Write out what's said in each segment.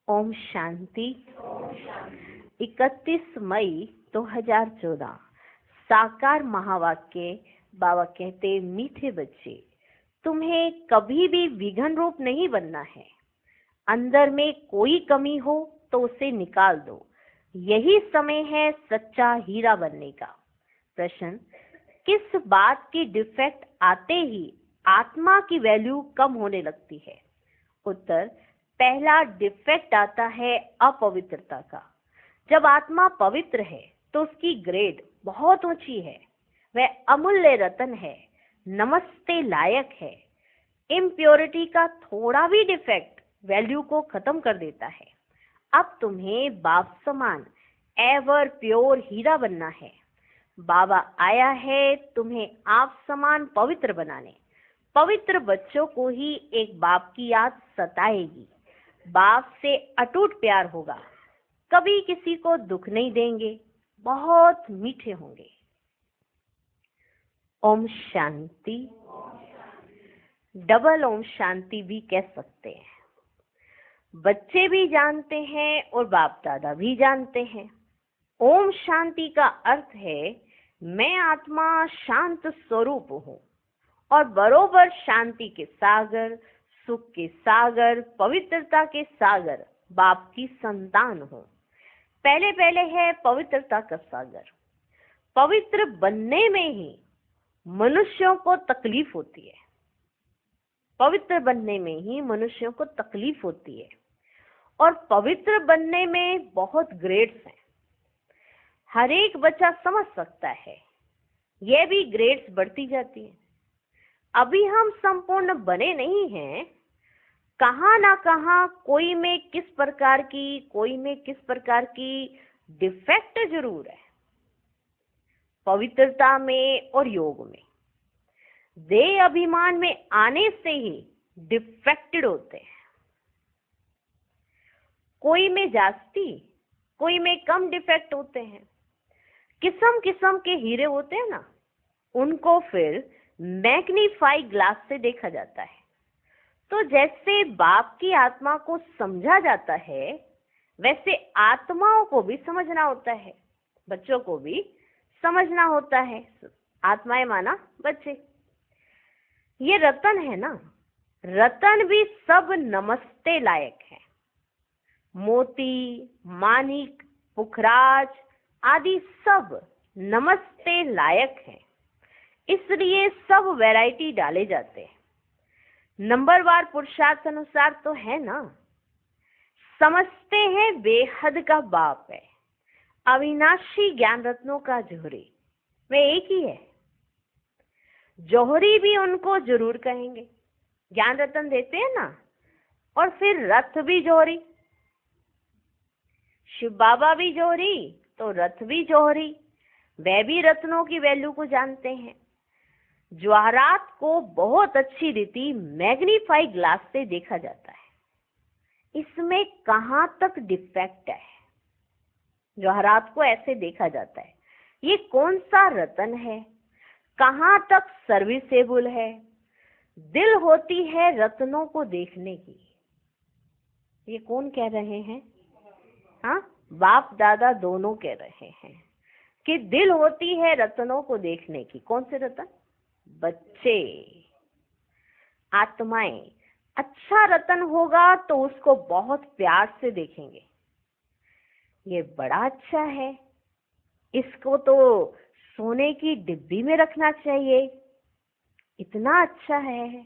ओम शांति। 31 मई 2014 साकार महावाक्य। बाबा कहते, मीठे बच्चे, तुम्हें कभी भी विघन रूप नहीं बनना है। अंदर में कोई कमी हो तो उसे निकाल दो। यही समय है सच्चा हीरा बनने का। प्रश्न, किस बात की डिफेक्ट आते ही आत्मा की वैल्यू कम होने लगती है? उत्तर, पहला डिफेक्ट आता है अपवित्रता का। जब आत्मा पवित्र है तो उसकी ग्रेड बहुत ऊंची है। वह अमूल्य रतन है, नमस्ते लायक है। इम्प्योरिटी का थोड़ा भी डिफेक्ट वैल्यू को खत्म कर देता है। अब तुम्हें बाप समान एवर प्योर हीरा बनना है। बाबा आया है तुम्हें आप समान पवित्र बनाने। पवित्र बच्चों को ही एक बाप की याद सताएगी। बाप से अटूट प्यार होगा। कभी किसी को दुख नहीं देंगे। बहुत मीठे होंगे। ओम शांति। डबल ओम शांति भी कह सकते हैं। बच्चे भी जानते हैं और बाप दादा भी जानते हैं। ओम शांति का अर्थ है, मैं आत्मा शांत स्वरूप हूँ और बरोबर शांति के सागर, सुख के सागर, पवित्रता के सागर बाप की संतान हूँ। पहले पहले है पवित्रता का सागर। पवित्र बनने में ही मनुष्यों को तकलीफ होती है। पवित्र बनने में ही मनुष्यों को तकलीफ होती है और पवित्र बनने में बहुत ग्रेड्स हैं। हर एक बच्चा समझ सकता है। यह भी ग्रेड्स बढ़ती जाती है। अभी हम संपूर्ण बने नहीं हैं। कहाँ ना कहाँ कोई में किस प्रकार की डिफेक्ट जरूर है। पवित्रता में और योग में देह अभिमान में आने से ही डिफेक्टेड होते हैं। कोई में जास्ती, कोई में कम डिफेक्ट होते हैं। किस्म किस्म के हीरे होते हैं ना, उनको फिर मैग्नीफाई ग्लास से देखा जाता है। तो जैसे बाप की आत्मा को समझा जाता है, वैसे आत्माओं को भी समझना होता है, बच्चों को भी समझना होता है। आत्माएं माना बच्चे। ये रतन है ना, रतन भी सब नमस्ते लायक है। मोती, मानिक, पुखराज आदि सब नमस्ते लायक है। इसलिए सब वैरायटी डाले जाते हैं। नंबरवार पुरुषार्थ अनुसार तो है ना। समझते हैं बेहद का बाप है, अविनाशी ज्ञान रत्नों का जोहरी। वे एक ही है। जौहरी भी उनको जरूर कहेंगे। ज्ञान रत्न देते हैं ना, और फिर रथ भी जौहरी। शिव बाबा भी जौहरी तो रथ भी जौहरी। वे भी रत्नों की वैल्यू को जानते हैं। जवाहरात को बहुत अच्छी रीति मैग्नीफाई ग्लास से देखा जाता है। इसमें कहां तक डिफेक्ट है? जवाहरात को ऐसे देखा जाता है, ये कौन सा रतन है, कहां तक सर्विसेबल है। दिल होती है रत्नों को देखने की। ये कौन कह रहे हैं? हाँ, बाप दादा दोनों कह रहे हैं कि दिल होती है रत्नों को देखने की। कौन से रतन? बच्चे, आत्माएं। अच्छा रतन होगा तो उसको बहुत प्यार से देखेंगे। ये बड़ा अच्छा है, इसको तो सोने की डिब्बी में रखना चाहिए, इतना अच्छा है।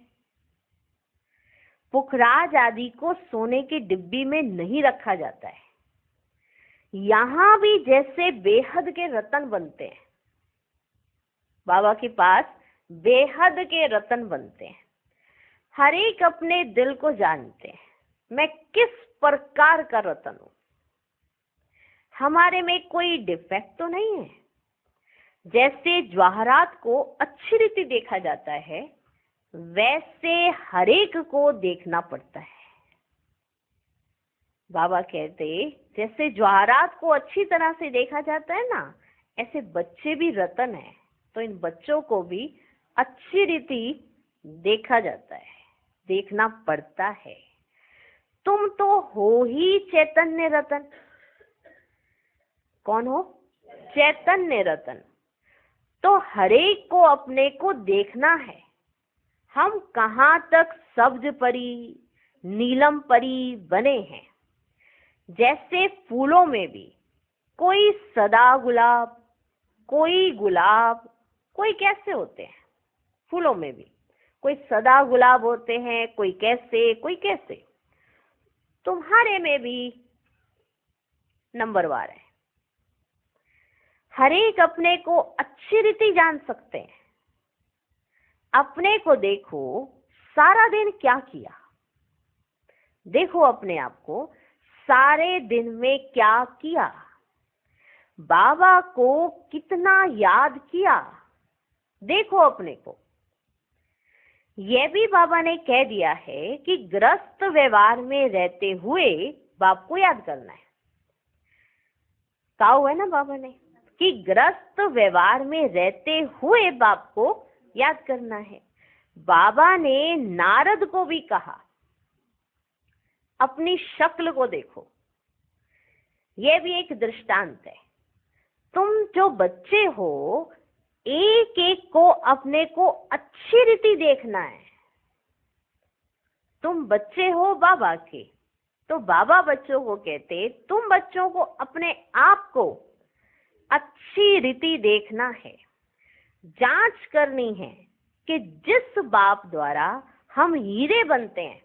पुखराज आदि को सोने की डिब्बी में नहीं रखा जाता है। यहां भी जैसे बेहद के रतन बनते हैं, बाबा के पास बेहद के रतन बनते हैं। हर एक अपने दिल को जानते हैं, मैं किस प्रकार का रतन हूं। हमारे में कोई डिफेक्ट तो नहीं है। जैसे जवाहरात को अच्छी रीति देखा जाता है, वैसे हर एक को देखना पड़ता है। बाबा कहते, जैसे जवाहरात को अच्छी तरह से देखा जाता है ना, ऐसे बच्चे भी रतन है। तो इन बच्चों को भी अच्छी रीति देखा जाता है, देखना पड़ता है। तुम तो हो ही चैतन्य रतन। कौन हो? चैतन्य रतन। तो हरेक को अपने को देखना है, हम कहाँ तक सब्ज परी, नीलम परी बने हैं। जैसे फूलों में भी कोई सदा गुलाब, कोई गुलाब, कोई कैसे होते हैं। फूलों में भी कोई सदा गुलाब होते हैं, कोई कैसे, कोई कैसे। तुम्हारे में भी नंबरवार है। हरेक अपने को अच्छी रीति जान सकते हैं। अपने को देखो, सारा दिन क्या किया। देखो अपने आप को, सारे दिन में क्या किया। बाबा को कितना याद किया। देखो अपने को। यह भी बाबा ने कह दिया है कि ग्रस्त व्यवहार में रहते हुए बाप को याद करना है। कहा हुआ है ना बाबा ने कि ग्रस्त व्यवहार में रहते हुए बाप को याद करना है। बाबा ने नारद को भी कहा, अपनी शक्ल को देखो। यह भी एक दृष्टांत है। तुम जो बच्चे हो, एक एक को अपने को अच्छी रीति देखना है। तुम बच्चे हो बाबा के, तो बाबा बच्चों को कहते, तुम बच्चों को अपने आप को अच्छी रीति देखना है। जांच करनी है कि जिस बाप द्वारा हम हीरे बनते हैं,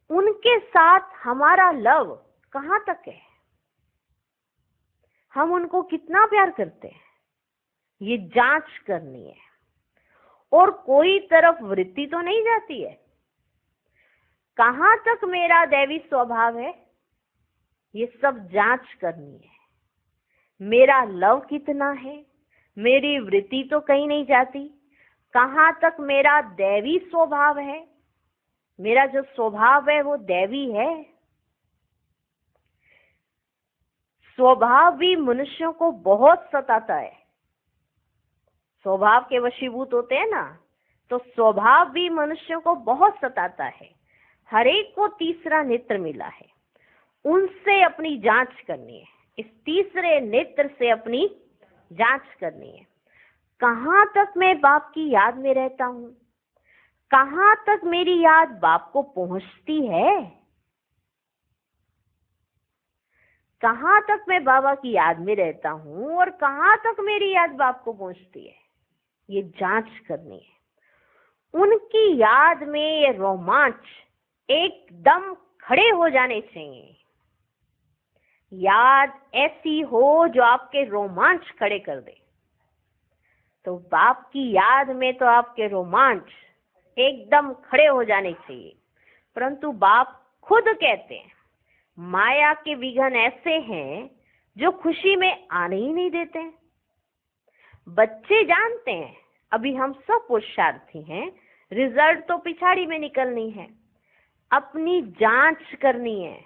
उनके साथ हमारा लव कहाँ तक है। हम उनको कितना प्यार करते हैं, ये जांच करनी है। और कोई तरफ वृत्ति तो नहीं जाती है। कहाँ तक मेरा दैवी स्वभाव है, ये सब जांच करनी है। मेरा लव कितना है, मेरी वृत्ति तो कहीं नहीं जाती। कहाँ तक मेरा दैवी स्वभाव है, मेरा जो स्वभाव है वो दैवी है। स्वभाव भी मनुष्यों को बहुत सताता है। स्वभाव के वशीभूत होते हैं ना, तो स्वभाव भी मनुष्यों को बहुत सताता है। हरेक को तीसरा नेत्र मिला है, उनसे अपनी जांच करनी है। इस तीसरे नेत्र से अपनी जांच करनी है। कहाँ तक मैं बाप की याद में रहता हूँ, कहाँ तक मेरी याद बाप को पहुंचती है, कहाँ तक मैं बाबा की याद में रहता हूँ और कहाँ तक मेरी याद बाप को पहुंचती है, ये जांच करनी है। उनकी याद में ये रोमांच एकदम खड़े हो जाने चाहिए। याद ऐसी हो जो आपके रोमांच खड़े कर दे। तो बाप की याद में तो आपके रोमांच एकदम खड़े हो जाने चाहिए। परंतु बाप खुद कहते हैं, माया के विघन ऐसे हैं जो खुशी में आने ही नहीं देते हैं। बच्चे जानते हैं अभी हम सब पुरुषार्थी हैं, रिजल्ट तो पिछाड़ी में निकलनी है। अपनी जांच करनी है।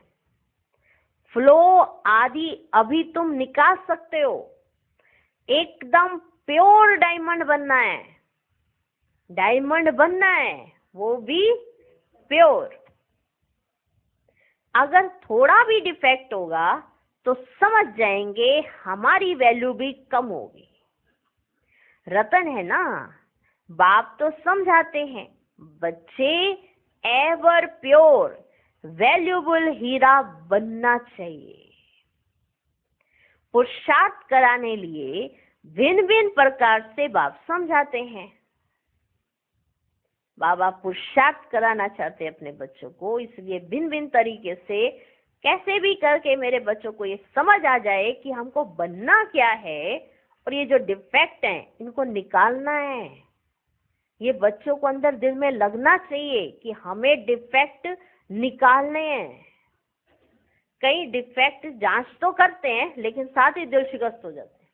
फ्लो आदि अभी तुम निकाल सकते हो। एकदम प्योर डायमंड बनना है। डायमंड बनना है, वो भी प्योर। अगर थोड़ा भी डिफेक्ट होगा तो समझ जाएंगे हमारी वैल्यू भी कम होगी। रतन है ना, बाप तो समझाते हैं, बच्चे एवर प्योर वैल्यूबल हीरा बनना चाहिए। पुरुषार्थ कराने लिए भिन्न भिन्न प्रकार से बाप समझाते हैं। बाबा पुरुषार्थ कराना चाहते हैं अपने बच्चों को, इसलिए भिन्न भिन्न तरीके से कैसे भी करके मेरे बच्चों को ये समझ आ जाए कि हमको बनना क्या है और ये जो डिफेक्ट हैं इनको निकालना है। ये बच्चों को अंदर दिल में लगना चाहिए कि हमें डिफेक्ट निकालने हैं। कई डिफेक्ट जांच तो करते हैं लेकिन साथ ही दिल शिकस्त हो जाते हैं।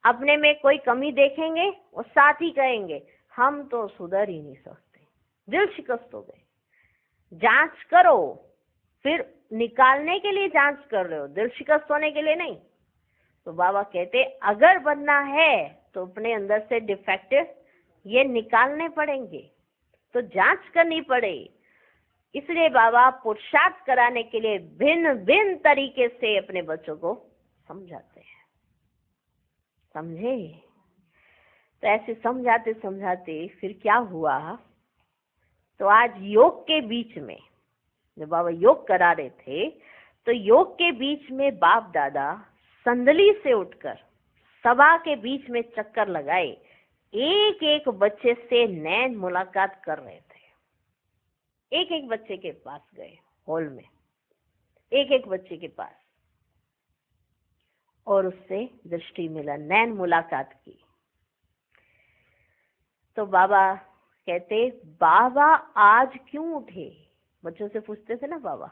अपने में कोई कमी देखेंगे और साथ ही कहेंगे हम तो सुधर ही नहीं सकते, दिल शिकस्त हो गए। जांच करो, फिर निकालने के लिए जांच कर रहे हो, दिल शिकस्त होने के लिए नहीं। तो बाबा कहते अगर बनना है तो अपने अंदर से डिफेक्ट ये निकालने पड़ेंगे, तो जांच करनी पड़ेगी। इसलिए बाबा पुरुषार्थ कराने के लिए भिन्न भिन्न तरीके से अपने बच्चों को समझाते हैं। समझे? तो ऐसे समझाते समझाते फिर क्या हुआ, तो आज योग के बीच में जब बाबा योग करा रहे थे, तो योग के बीच में बाप दादा संदली से उठकर सभा के बीच में चक्कर लगाए, एक एक बच्चे से नैन मुलाकात कर रहे थे। एक एक बच्चे के पास गए हॉल में, एक एक बच्चे के पास, और उससे दृष्टि मिला, नैन मुलाकात की। तो बाबा कहते, बाबा आज क्यों उठे? बच्चों से पूछते थे ना बाबा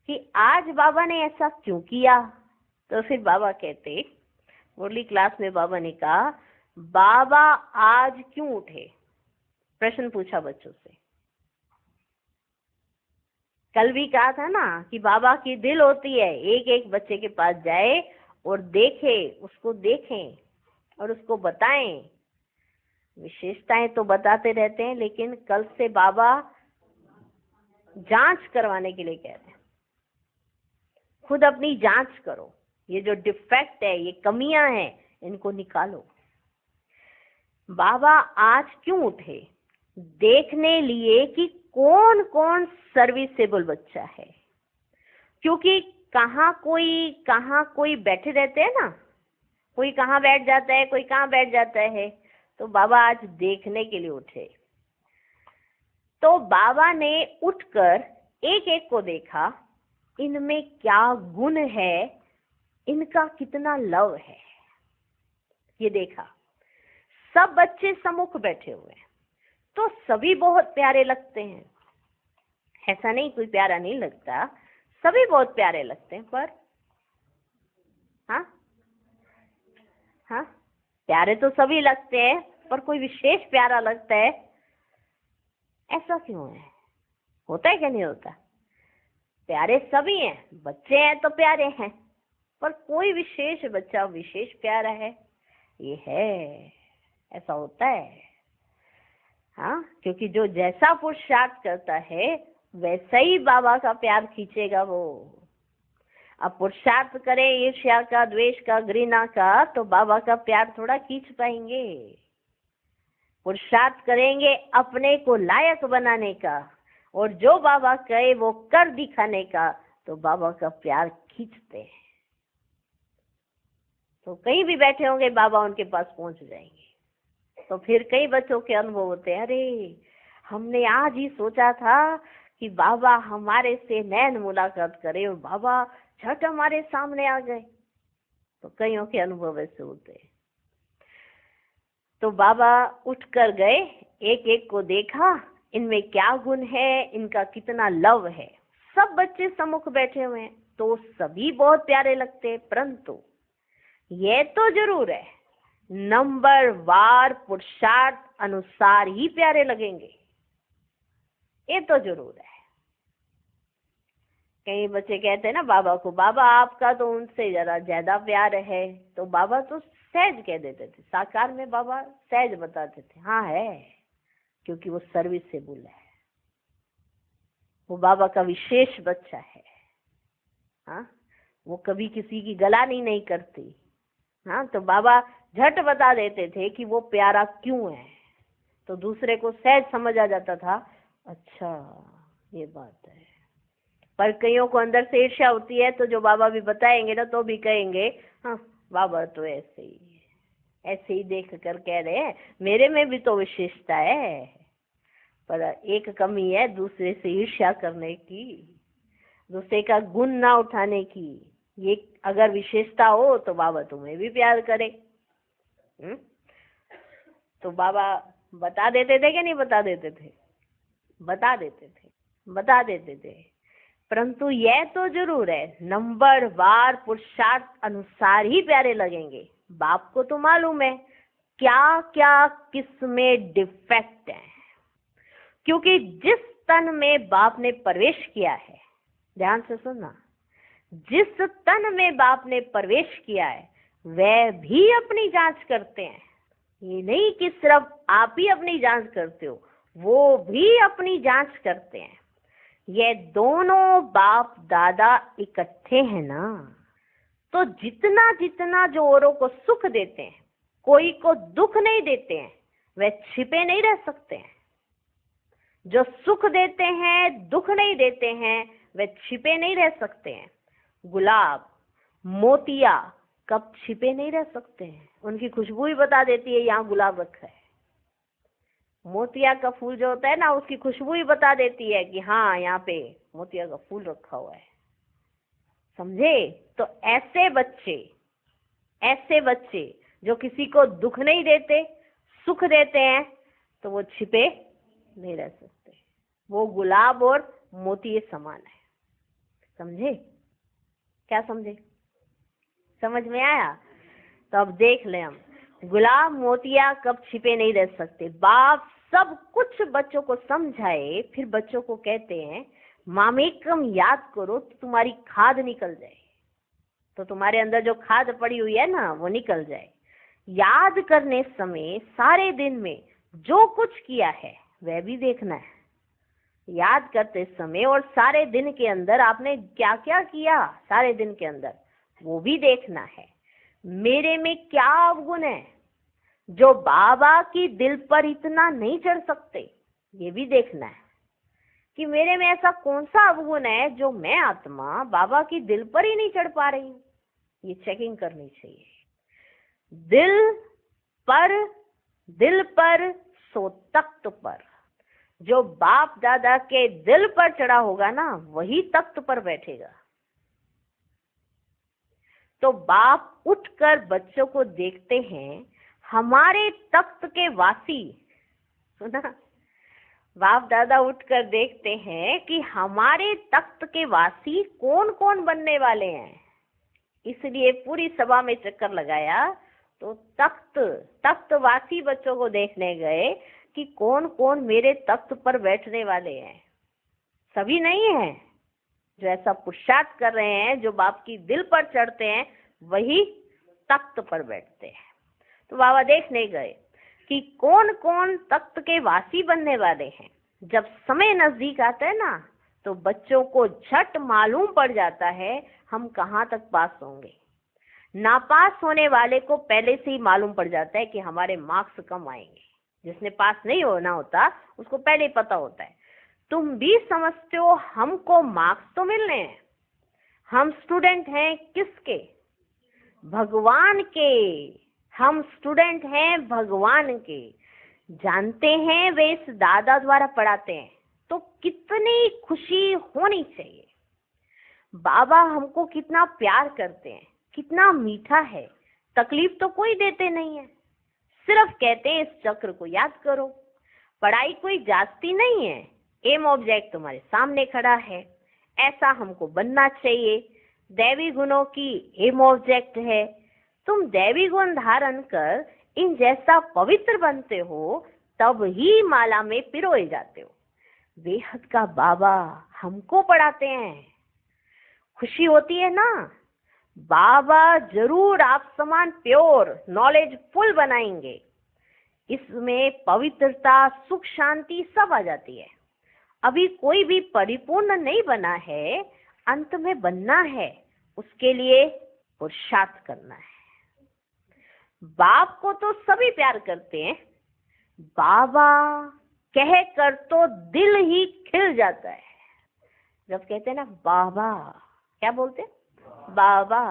कि आज बाबा ने ऐसा क्यों किया? तो फिर बाबा कहते, मुरली क्लास में बाबा ने कहा, बाबा आज क्यों उठे? प्रश्न पूछा बच्चों से। कल भी कहा था ना कि बाबा की दिल होती है एक एक बच्चे के पास जाए और देखे, उसको देखें और उसको बताएं। विशेषताएं तो बताते रहते हैं, लेकिन कल से बाबा जांच करवाने के लिए कह रहे हैं। खुद अपनी जांच करो, ये जो डिफेक्ट है, ये कमियां हैं, इनको निकालो। बाबा आज क्यों उठे? देखने लिए कि कौन कौन सर्विसेबल बच्चा है, क्योंकि कहाँ कोई बैठे रहते हैं ना, कोई कहाँ बैठ जाता है, कोई कहाँ बैठ जाता है। तो बाबा आज देखने के लिए उठे। तो बाबा ने उठकर एक एक को देखा, इनमें क्या गुण है, इनका कितना लव है, ये देखा। सब बच्चे सम्मुख बैठे हुए हैं, तो सभी बहुत प्यारे लगते हैं। ऐसा नहीं कोई प्यारा नहीं लगता, सभी बहुत प्यारे लगते हैं, पर हाँ प्यारे तो सभी लगते हैं, पर कोई विशेष प्यारा लगता है, ऐसा क्यों है? होता है क्या नहीं होता? प्यारे सभी हैं, बच्चे हैं तो प्यारे हैं, पर कोई विशेष बच्चा विशेष प्यारा है, ये है, ऐसा होता है। हाँ, क्योंकि जो जैसा पुरुषार्थ करता है वैसा ही बाबा का प्यार खींचेगा वो। अब पुरुषार्थ करें ईर्ष्या का, द्वेष का, घृणा का, तो बाबा का प्यार थोड़ा खींच पाएंगे। पुरुषार्थ करेंगे अपने को लायक बनाने का, और जो बाबा कहे वो कर दिखाने का, तो बाबा का प्यार खींचते हैं। तो कहीं भी बैठे होंगे बाबा उनके पास पहुंच जाएंगे। तो फिर कई बच्चों के अनुभव होते हैं, अरे हमने आज ही सोचा था कि बाबा हमारे से नैन मुलाकात करे, और बाबा झट हमारे सामने आ गए। तो कईयों के अनुभव ऐसे होते हैं। तो बाबा उठ कर गए, एक एक को देखा, इनमें क्या गुण है, इनका कितना लव है। सब बच्चे सम्मुख बैठे हुए हैं, तो सभी बहुत प्यारे लगते हैं, परंतु ये तो जरूर है, नंबर वार पुरुषार्थ अनुसार ही प्यारे लगेंगे, ये तो जरूर है। कई बच्चे कहते हैं ना बाबा को, बाबा आपका तो उनसे जरा ज्यादा प्यार है। तो बाबा तो सहज कह देते थे, साकार में बाबा सहज बताते थे, हाँ है, क्योंकि वो सर्विसेबल है, वो बाबा का विशेष बच्चा है। हाँ, वो कभी किसी की गलानी नहीं करती। हाँ, तो बाबा झट बता देते थे कि वो प्यारा क्यों है, तो दूसरे को सहज समझ आ जाता था, अच्छा ये बात है। पर कईयों को अंदर से ईर्ष्या होती है, तो जो बाबा भी बताएंगे ना तो भी कहेंगे, हाँ बाबा तो ऐसे ही देख कर कह रहे हैं, मेरे में भी तो विशेषता है, पर एक कमी है दूसरे से ईर्ष्या करने की, दूसरे का गुण ना उठाने की। ये अगर विशेषता हो तो बाबा तुम्हें भी प्यार करे। तो बाबा बता देते थे कि नहीं बता देते थे? बता देते थे। परंतु यह तो जरूर है, नंबर वार पुरुषार्थ अनुसार ही प्यारे लगेंगे। बाप को तो मालूम है क्या क्या किस में डिफेक्ट है, क्योंकि जिस तन में बाप ने प्रवेश किया है, ध्यान से सुनना, जिस तन में बाप ने प्रवेश किया है वह भी अपनी जांच करते हैं। ये नहीं कि सिर्फ आप ही अपनी जांच करते हो, वो भी अपनी जांच करते हैं। ये दोनों बाप दादा इकट्ठे हैं ना, तो जितना जितना जो औरों को सुख देते हैं, कोई को दुख नहीं देते हैं, वे छिपे नहीं रह सकते हैं। जो सुख देते हैं, दुख नहीं देते हैं, वे छिपे नहीं रह सकते हैं। गुलाब, मोतिया कब छिपे नहीं रह सकते हैं, उनकी खुशबू ही बता देती है यहाँ गुलाब रखा है। मोतिया का फूल जो होता है ना, उसकी खुशबू ही बता देती है कि हाँ यहाँ पे मोतिया का फूल रखा हुआ है। समझे? तो ऐसे बच्चे जो किसी को दुख नहीं देते, सुख देते हैं, तो वो छिपे नहीं रह सकते। वो गुलाब और मोती समान है। समझे? क्या समझे? समझ में आया? तो अब देख ले, हम गुलाब मोतिया कब छिपे नहीं रह सकते। बाप सब कुछ बच्चों को समझाए, फिर बच्चों को कहते हैं मामेकम याद करो तो तुम्हारी खाद निकल जाए, तो तुम्हारे अंदर जो खाद पड़ी हुई है ना वो निकल जाए। याद करने समय सारे दिन में जो कुछ किया है वह भी देखना है। याद करते समय और सारे दिन के अंदर आपने क्या क्या किया, सारे दिन के अंदर वो भी देखना है। मेरे में क्या अवगुण है जो बाबा की दिल पर इतना नहीं चढ़ सकते, ये भी देखना है कि मेरे में ऐसा कौन सा अवगुण है जो मैं आत्मा बाबा की दिल पर ही नहीं चढ़ पा रही हूँ। ये चेकिंग करनी चाहिए। दिल पर सो तख्त पर। जो बाप दादा के दिल पर चढ़ा होगा ना, वही तख्त पर बैठेगा। तो बाप उठकर बच्चों को देखते हैं, हमारे तख्त के वासी, सुना, बाप दादा उठकर देखते हैं कि हमारे तख्त के वासी कौन कौन बनने वाले हैं। इसलिए पूरी सभा में चक्कर लगाया तो तख्तवासी बच्चों को देखने गए कि कौन कौन मेरे तख्त पर बैठने वाले हैं। सभी नहीं है, जो ऐसा पुरुषार्थ कर रहे हैं, जो बाप की दिल पर चढ़ते हैं, वही तख्त पर बैठते हैं। तो बाबा देखने गए कि कौन कौन तख्त के वासी बनने वाले हैं। जब समय नजदीक आता है ना, तो बच्चों को झट मालूम पड़ जाता है हम कहाँ तक पास होंगे। नापास होने वाले को पहले से ही मालूम पड़ जाता है कि हमारे मार्क्स कम आएंगे। जिसने पास नहीं होना होता उसको पहले ही पता होता है। तुम भी समझते हो हमको मार्क्स तो मिलने हैं, हम स्टूडेंट हैं किसके? भगवान के। हम स्टूडेंट हैं भगवान के। जानते हैं वे इस दादा द्वारा पढ़ाते हैं, तो कितनी खुशी होनी चाहिए। बाबा हमको कितना प्यार करते हैं, कितना मीठा है। तकलीफ तो कोई देते नहीं है, सिर्फ कहते हैं इस चक्र को याद करो। पढ़ाई कोई जाती नहीं है, एम ऑब्जेक्ट तुम्हारे सामने खड़ा है, ऐसा हमको बनना चाहिए। दैवी गुणों की एम ऑब्जेक्ट है। तुम दैवी गुण धारण कर इन जैसा पवित्र बनते हो, तब ही माला में पिरोए जाते हो। बेहद का बाबा हमको पढ़ाते हैं, खुशी होती है ना। बाबा जरूर आप समान प्योर नॉलेज फुल बनाएंगे। इसमें पवित्रता, सुख, शांति सब आ जाती है। अभी कोई भी परिपूर्ण नहीं बना है, अंत में बनना है, उसके लिए पुरुषार्थ करना है। बाप को तो सभी प्यार करते हैं, बाबा कह कर तो दिल ही खिल जाता है। जब कहते हैं ना बाबा, क्या बोलते हैं? बाबा।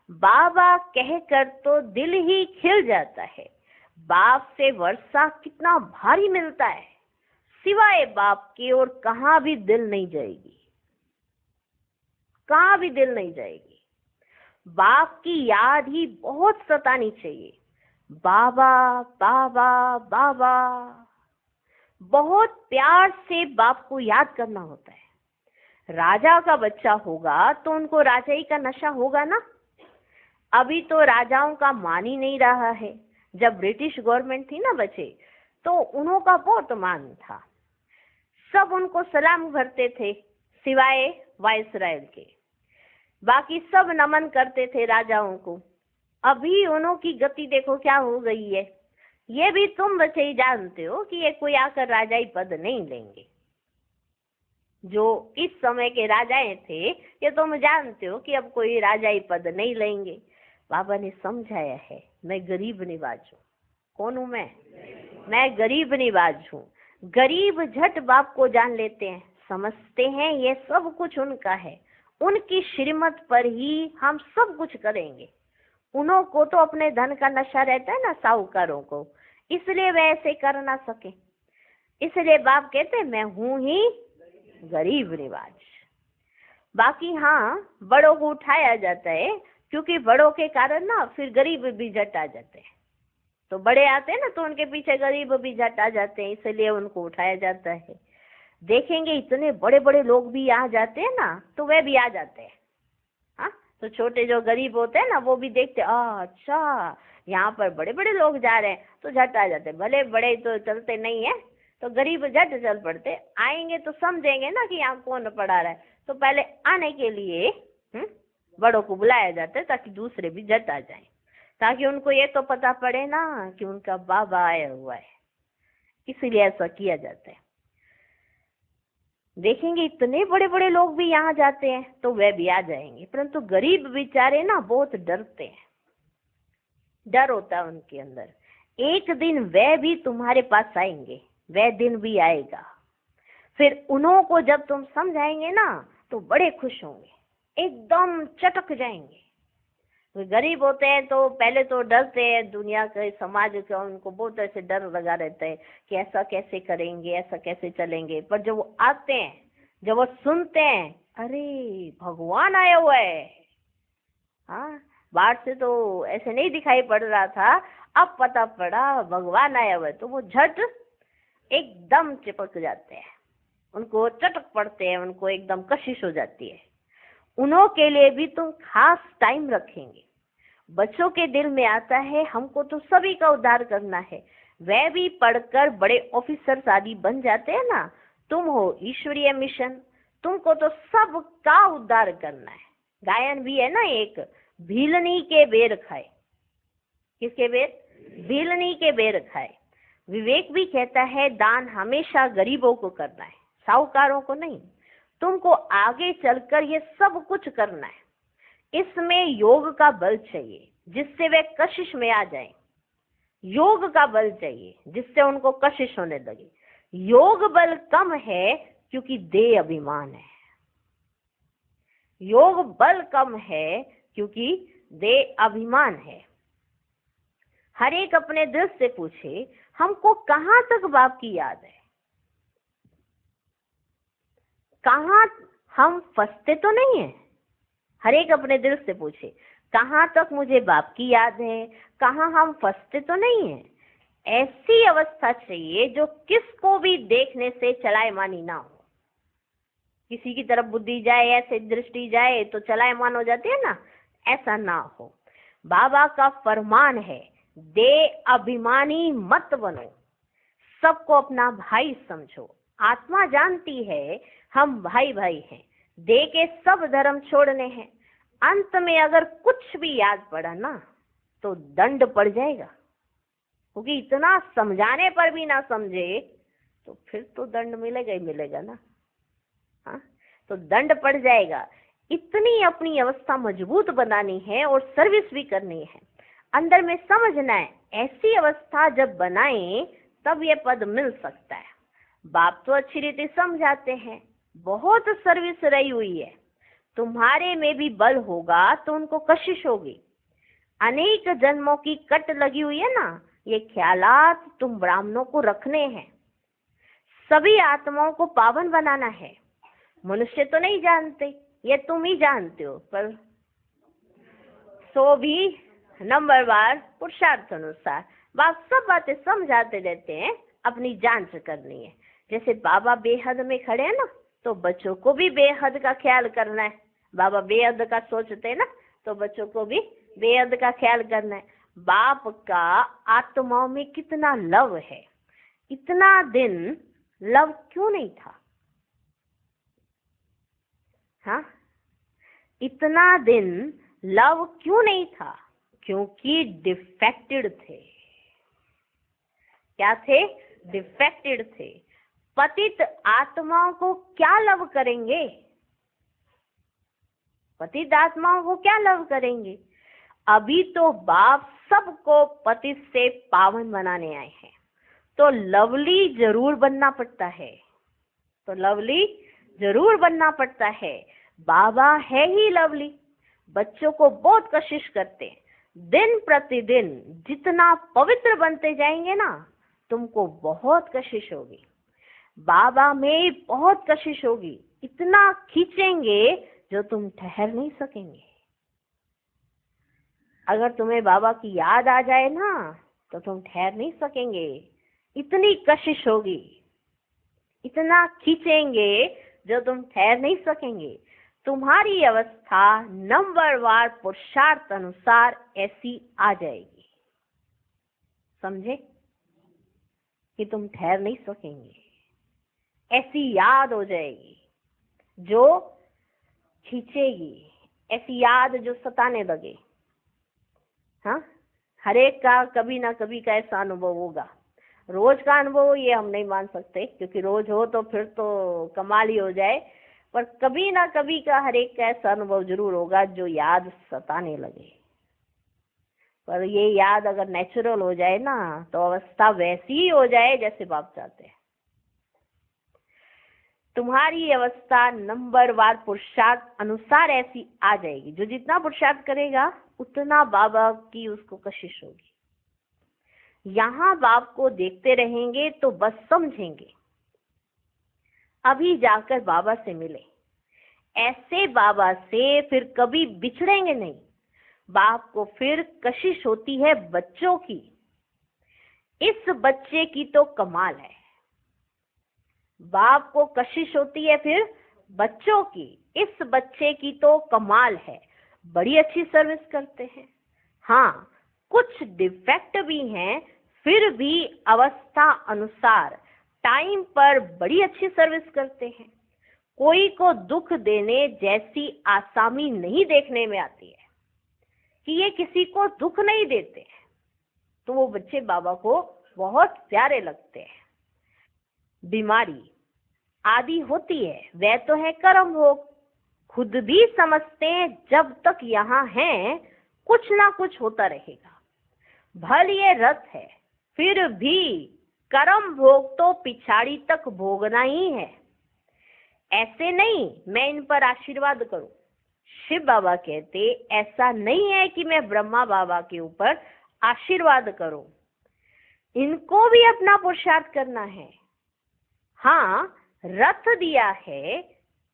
बाबा कह कर तो दिल ही खिल जाता है। बाप से वर्षा कितना भारी मिलता है, सिवाय बाप के और कहाँ भी दिल नहीं जाएगी, कहाँ भी दिल नहीं जाएगी। बाप की याद ही बहुत सतानी चाहिए। बाबा बाबा बाबा, बहुत प्यार से बाप को याद करना होता है। राजा का बच्चा होगा तो उनको राजाई का नशा होगा ना। अभी तो राजाओं का मान ही नहीं रहा है। जब ब्रिटिश गवर्नमेंट थी ना बच्चे, तो उन्हों का बहुत मान था, सब उनको सलाम करते थे, सिवाय वायसराय के। बाकी सब नमन करते थे राजाओं को। अभी उन्हों की गति देखो क्या हो गई है। ये भी तुम बच्चे ही जानते हो कि ये कोई आकर राजाई पद नहीं लेंगे। जो इस समय के राजाएं थे, ये तुम जानते हो कि अब कोई राजाई पद नहीं लेंगे। बाबा ने समझाया है, मैं गरीब निवाज हूँ। कौन हूँ मैं गरीब निवाज हूँ। गरीब झट बाप को जान लेते हैं, समझते हैं ये सब कुछ उनका है, उनकी श्रीमत पर ही हम सब कुछ करेंगे। उन्हों को तो अपने धन का नशा रहता है ना, साहूकारों को, इसलिए वे ऐसे कर ना सके। इसलिए बाप कहते हैं मैं हूं ही गरीब निवाज। बाकी हाँ, बड़ों को उठाया जाता है, क्योंकि बड़ों के कारण ना फिर गरीब भी झट आ जाते हैं। तो बड़े आते हैं ना तो उनके पीछे गरीब भी झट आ जाते हैं, इसलिए उनको उठाया जाता है। देखेंगे इतने बड़े बड़े लोग भी आ जाते हैं ना, तो वे भी आ जाते हैं। हाँ, तो छोटे जो गरीब होते हैं ना, वो भी देखते अच्छा यहाँ पर बड़े बड़े लोग जा रहे हैं, तो झट आ जाते। भले बड़े तो चलते नहीं है, तो गरीब झट चल पड़ते। आएंगे तो समझेंगे ना कि यहाँ कौन पढ़ा रहा है, तो पहले आने के लिए बड़ों को बुलाया जाता है, ताकि दूसरे भी झट आ जाए, ताकि उनको ये तो पता पड़े ना कि उनका बाबा आया हुआ है। इसीलिए ऐसा किया जाता है। देखेंगे इतने बड़े बड़े लोग भी यहाँ जाते हैं, तो वे भी आ जाएंगे, परंतु गरीब बेचारे ना बहुत डरते हैं, डर होता है उनके अंदर। एक दिन वे भी तुम्हारे पास आएंगे, वह दिन भी आएगा। फिर उन्हों को जब तुम समझाएंगे ना, तो बड़े खुश होंगे, एकदम चटक जाएंगे। तो गरीब होते हैं तो पहले तो डरते हैं, दुनिया के समाज का उनको बहुत ऐसे डर लगा रहता है कि ऐसा कैसे करेंगे, ऐसा कैसे चलेंगे। पर जब वो आते हैं, जब वो सुनते हैं, अरे भगवान आया हुआ है। हाँ, बाहर से तो ऐसे नहीं दिखाई पड़ रहा था, अब पता पड़ा भगवान आया हुआ है, तो वो झट एकदम चिपक जाते हैं, उनको चटक पड़ते हैं, उनको एकदम कशिश हो जाती है। उन्हों के लिए भी तुम खास टाइम रखेंगे। बच्चों के दिल में आता है हमको तो सभी का उद्धार करना है, वह भी पढ़कर बड़े ऑफिसर आदि बन जाते हैं ना। तुम हो ईश्वरीय मिशन, तुमको तो सबका उद्धार करना है। गायन भी है ना एक, भीलनी के बेर खाए। किसके बेर? भीलनी के बेर खाए। विवेक भी कहता है दान हमेशा गरीबों को करना है, साहूकारों को नहीं। तुमको आगे चलकर ये सब कुछ करना है। इसमें योग का बल चाहिए, जिससे वे कशिश में आ जाएं। योग का बल चाहिए, जिससे उनको कशिश होने लगे। योग बल कम है क्योंकि देह अभिमान है। योग बल कम है क्योंकि देह अभिमान है। हर एक अपने दिल से पूछे हमको कहां तक बाप की याद है, कहां हम फंसते तो नहीं है। हर एक अपने दिल से पूछे कहां तक मुझे बाप की याद है, कहां हम फंसते तो नहीं है। ऐसी अवस्था चाहिए जो किसको भी देखने से चलायमानी ना हो। किसी की तरफ बुद्धि जाए, ऐसे दृष्टि जाए तो चलायमान हो जाती है ना, ऐसा ना हो। बाबा का फरमान है दे अभिमानी मत बनो, सबको अपना भाई समझो। आत्मा जानती है हम भाई भाई हैं, दे के सब धर्म छोड़ने हैं। अंत में अगर कुछ भी याद पड़ा ना तो दंड पड़ जाएगा, क्योंकि इतना समझाने पर भी ना समझे तो फिर तो दंड मिलेगा ही मिलेगा ना। हाँ, तो दंड पड़ जाएगा। इतनी अपनी अवस्था मजबूत बनानी है और सर्विस भी करनी है। अंदर में समझना है, ऐसी अवस्था जब बनाए तब ये पद मिल सकता है। बाप तो अच्छी रीति समझाते हैं, बहुत सर्विस रही हुई है। तुम्हारे में भी बल होगा तो उनको कशिश होगी। अनेक जन्मों की कट लगी हुई है ना, ये ख्यालात तुम ब्राह्मणों को रखने हैं। सभी आत्माओं को पावन बनाना है। मनुष्य तो नहीं जानते, ये तुम ही जानते हो, पर सो भी नंबरवार पुरुषार्थ अनुसार बाप सब बातें समझाते रहते हैं। अपनी जांच करनी है। जैसे बाबा बेहद में खड़े हैं ना, तो बच्चों को भी बेहद का ख्याल करना है। बाबा बेहद का सोचते हैं ना, तो बच्चों को भी बेहद का ख्याल करना है। बाप का आत्माओं में कितना लव है, इतना दिन लव क्यों नहीं था? हाँ, इतना दिन लव क्यों नहीं था? क्योंकि डिफेक्टेड थे। क्या थे? डिफेक्टेड थे। पतित आत्माओं को क्या लव करेंगे? पतित आत्माओं को क्या लव करेंगे? अभी तो बाप सबको पतित से पावन बनाने आए हैं, तो लवली जरूर बनना पड़ता है, तो लवली जरूर बनना पड़ता है। बाबा है ही लवली। बच्चों को बहुत कोशिश करते हैं, दिन प्रतिदिन जितना पवित्र बनते जाएंगे ना, तुमको बहुत कोशिश होगी, बाबा में बहुत कोशिश होगी, इतना खींचेंगे जो तुम ठहर नहीं सकेंगे। अगर तुम्हें बाबा की याद आ जाए ना, तो तुम ठहर नहीं सकेंगे, इतनी कशिश होगी, इतना खींचेंगे जो तुम ठहर नहीं सकेंगे। तुम्हारी अवस्था नंबरवार पुरुषार्थ अनुसार ऐसी आ जाएगी, समझे, कि तुम ठहर नहीं सकेंगे। ऐसी याद हो जाएगी जो खींचेगी, ऐसी याद जो सताने लगे। हाँ, हर एक का कभी ना कभी का ऐसा अनुभव होगा। रोज का अनुभव ये हम नहीं मान सकते, क्योंकि रोज हो तो फिर तो कमाल ही हो जाए, पर कभी ना कभी का हर एक का ऐसा अनुभव जरूर होगा जो याद सताने लगे। पर ये याद अगर नेचुरल हो जाए ना, तो अवस्था वैसी ही हो जाए जैसे बाप चाहते हैं। तुम्हारी अवस्था नंबरवार पुरुषार्थ अनुसार ऐसी आ जाएगी। जो जितना पुरुषार्थ करेगा उतना बाबा की उसको कशिश होगी। यहाँ बाप को देखते रहेंगे तो बस समझेंगे। अभी जाकर बाबा से मिले, ऐसे बाबा से फिर कभी बिछड़ेंगे नहीं। बाप को फिर कशिश होती है बच्चों की, इस बच्चे की तो कमाल है। बाप को कशिश होती है फिर बच्चों की, इस बच्चे की तो कमाल है, बड़ी अच्छी सर्विस करते हैं। हाँ, कुछ डिफेक्ट भी हैं, फिर भी अवस्था अनुसार टाइम पर बड़ी अच्छी सर्विस करते हैं। कोई को दुख देने जैसी आसामी नहीं देखने में आती है कि ये किसी को दुख नहीं देते, तो वो बच्चे बाबा को बहुत प्यारे लगते हैं। बीमारी आदि होती है, वह तो है कर्म भोग। खुद भी समझते हैं जब तक यहाँ हैं कुछ ना कुछ होता रहेगा। भल ये रथ है, फिर भी कर्म भोग तो पिछाड़ी तक भोगना ही है। ऐसे नहीं मैं इन पर आशीर्वाद करूं। शिव बाबा कहते ऐसा नहीं है कि मैं ब्रह्मा बाबा के ऊपर आशीर्वाद करूं, इनको भी अपना पुरुषार्थ करना है। हाँ, रथ दिया है,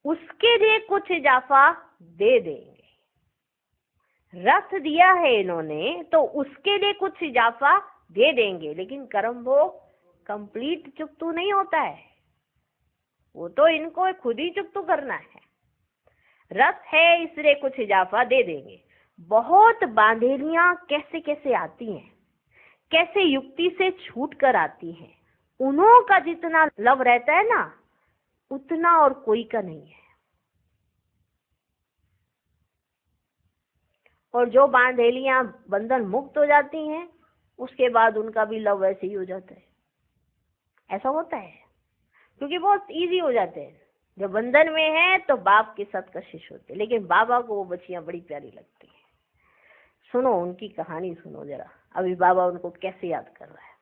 उसके लिए कुछ इजाफा दे देंगे। रथ दिया है इन्होंने तो उसके लिए कुछ इजाफा दे देंगे, लेकिन कर्म भोग कंप्लीट चुकतू नहीं होता है, वो तो इनको खुद ही चुकतू करना है। रथ है इसलिए कुछ इजाफा दे देंगे। बहुत बांधेलियां कैसे कैसे आती हैं, कैसे युक्ति से छूट कर आती हैं। उन्हों का जितना लव रहता है ना, उतना और कोई का नहीं है। और जो बांधेलियां बंधन मुक्त हो जाती हैं, उसके बाद उनका भी लव वैसे ही हो जाता है। ऐसा होता है, क्योंकि बहुत इजी हो जाते हैं। जब बंधन में है तो बाप के साथ कशिश होती है, लेकिन बाबा को वो बच्चियां बड़ी प्यारी लगती है। सुनो उनकी कहानी, सुनो जरा, अभी बाबा उनको कैसे याद कर रहा है।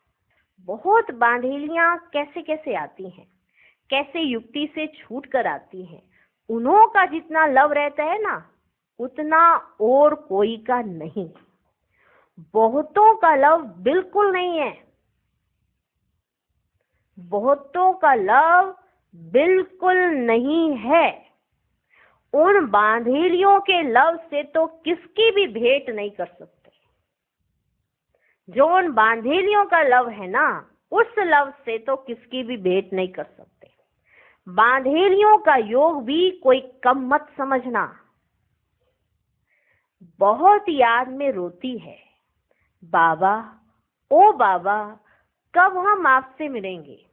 बहुत बांधेलियां कैसे कैसे आती हैं, कैसे युक्ति से छूट कर आती हैं। उन्हों का जितना लव रहता है ना, उतना और कोई का नहीं। बहुतों का लव बिल्कुल नहीं है, बहुतों का लव बिल्कुल नहीं है। उन बांधेलियों के लव से तो किसकी भी भेंट नहीं कर सकते। जो उन बांधेलियों का लव है ना, उस लव से तो किसकी भी भेंट नहीं कर सकते। बांधेलियों का योग भी कोई कम मत समझना। बहुत याद में रोती है, बाबा ओ बाबा कब हम आपसे मिलेंगे।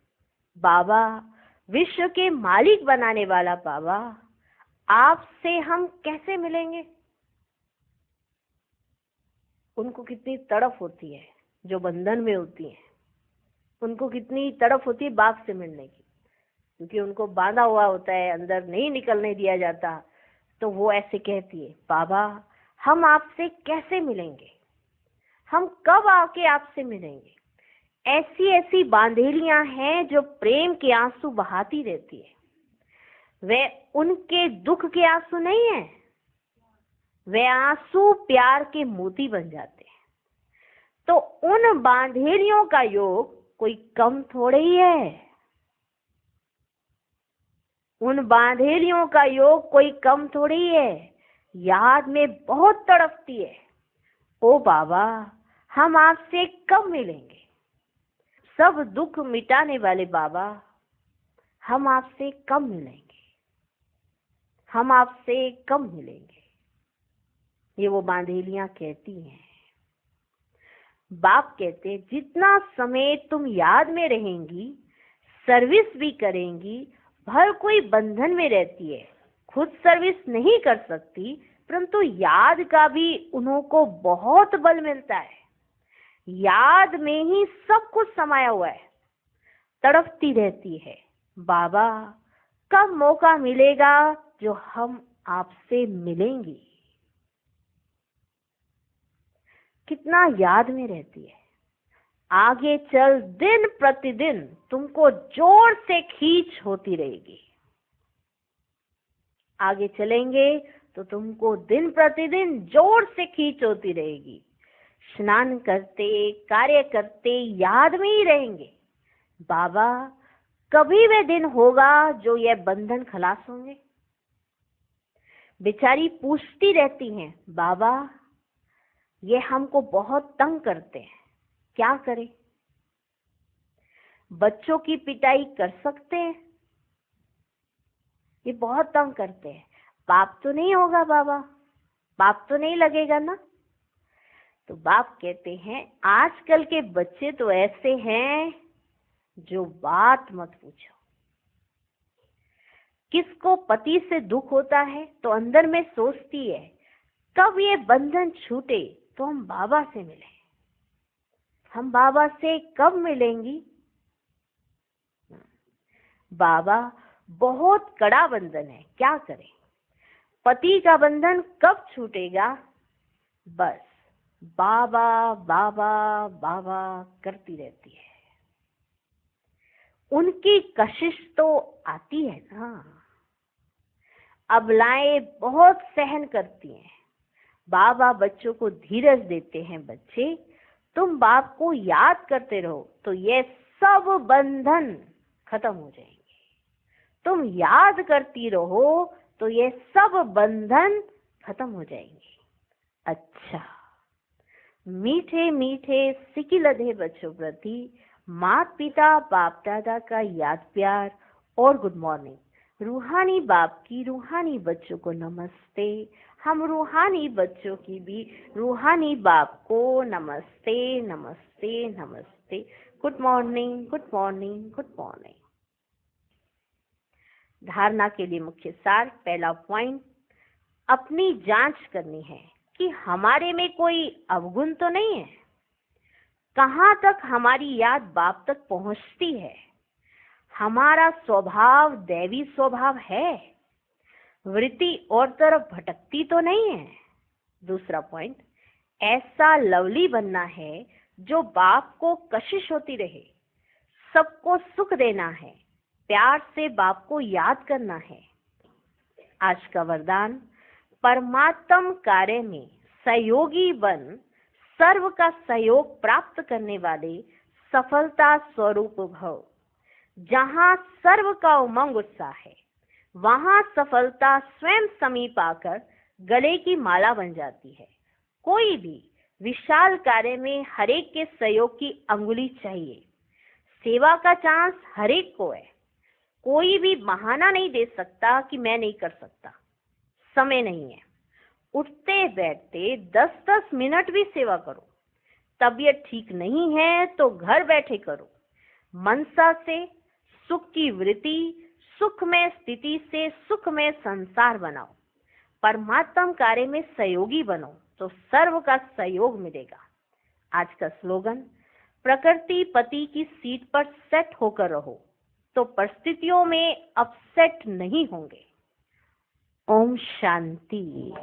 बाबा विश्व के मालिक बनाने वाला बाबा, आपसे हम कैसे मिलेंगे। उनको कितनी तड़फ होती है, जो बंधन में होती है, उनको कितनी तड़फ होती है बाप से मिलने की। क्योंकि उनको बांधा हुआ होता है, अंदर नहीं निकलने दिया जाता। तो वो ऐसे कहती है, बाबा हम आपसे कैसे मिलेंगे, हम कब आके आपसे मिलेंगे। ऐसी ऐसी बांधेलियां हैं जो प्रेम के आंसू बहाती रहती है। वे उनके दुख के आंसू नहीं है, वे आंसू प्यार के मोती बन जाते हैं। तो उन बांधेलियों का योग कोई कम थोड़े ही है, उन बांधेलियों का योग कोई कम थोड़ी है। याद में बहुत तड़पती है, ओ बाबा हम आपसे कब मिलेंगे। सब दुख मिटाने वाले बाबा हम आपसे कब मिलेंगे, हम आपसे कब मिलेंगे। ये वो बांधेलियां कहती हैं। बाप कहते जितना समय तुम याद में रहेंगी, सर्विस भी करेंगी, भर कोई बंधन में रहती है, खुद सर्विस नहीं कर सकती, परंतु याद का भी उन्हों को बहुत बल मिलता है। याद में ही सब कुछ समाया हुआ है। तड़पती रहती है, बाबा कब मौका मिलेगा जो हम आपसे मिलेंगी। कितना याद में रहती है। आगे चल दिन प्रतिदिन तुमको जोर से खींच होती रहेगी। आगे चलेंगे तो तुमको दिन प्रतिदिन जोर से खींच होती रहेगी। स्नान करते कार्य करते याद में ही रहेंगे। बाबा कभी वे दिन होगा जो यह बंधन खलास होंगे। बेचारी पूछती रहती हैं, बाबा ये हमको बहुत तंग करते हैं, क्या करें। बच्चों की पिटाई कर सकते हैं, ये बहुत तंग करते हैं। पाप तो नहीं होगा बाबा, पाप तो नहीं लगेगा ना। तो बाप कहते हैं आजकल के बच्चे तो ऐसे हैं जो बात मत पूछो। किसको पति से दुख होता है तो अंदर में सोचती है कब ये बंधन छूटे तो हम बाबा से मिलें। हम बाबा से कब मिलेंगी। बाबा बहुत कड़ा बंधन है, क्या करें। पति का बंधन कब छूटेगा। बस बाबा बाबा बाबा करती रहती है। उनकी कशिश तो आती है ना। अबलाएं बहुत सहन करती हैं। बाबा बच्चों को धीरज देते हैं, बच्चे तुम बाप को याद करते रहो तो ये सब बंधन खत्म हो जाएंगे। तुम याद करती रहो तो ये सब बंधन खत्म हो जाएंगे। अच्छा, मीठे मीठे सिकिलधे बच्चों प्रति माता पिता बाप दादा का याद प्यार और गुड मॉर्निंग। रूहानी बाप की रूहानी बच्चों को नमस्ते। हम रूहानी बच्चों की भी रूहानी बाप को नमस्ते नमस्ते नमस्ते। Good morning good morning good morning. धारणा के लिए मुख्य सार। पहला पॉइंट, अपनी जांच करनी है कि हमारे में कोई अवगुण तो नहीं है। कहाँ तक हमारी याद बाप तक पहुंचती है। हमारा स्वभाव दैवी स्वभाव है, वृत्ति और तरफ भटकती तो नहीं है। दूसरा पॉइंट, ऐसा लवली बनना है जो बाप को कशिश होती रहे, सबको सुख देना है, प्यार से बाप को याद करना है। आज का वरदान, परमात्म कार्य में सहयोगी बन सर्व का सहयोग प्राप्त करने वाले सफलता स्वरूप भव। जहाँ सर्व का उमंग उत्साह है वहाँ सफलता स्वयं समीप आकर गले की माला बन जाती है। कोई भी विशाल कार्य में हरेक के सहयोग की अंगुली चाहिए। सेवा का चांस हरेक को है। कोई भी बहाना नहीं दे सकता कि मैं नहीं कर सकता, समय नहीं है। उठते बैठते 10-10 मिनट भी सेवा करो। तबीयत ठीक नहीं है तो घर बैठे करो। मनसा से सुख की वृत्ति, सुख में स्थिति से सुख में संसार बनाओ। परमात्म कार्य में सहयोगी बनो तो सर्व का सहयोग मिलेगा। आज का स्लोगन, प्रकृति पति की सीट पर सेट होकर रहो, तो परिस्थितियों में अपसेट नहीं होंगे। ओम शांति।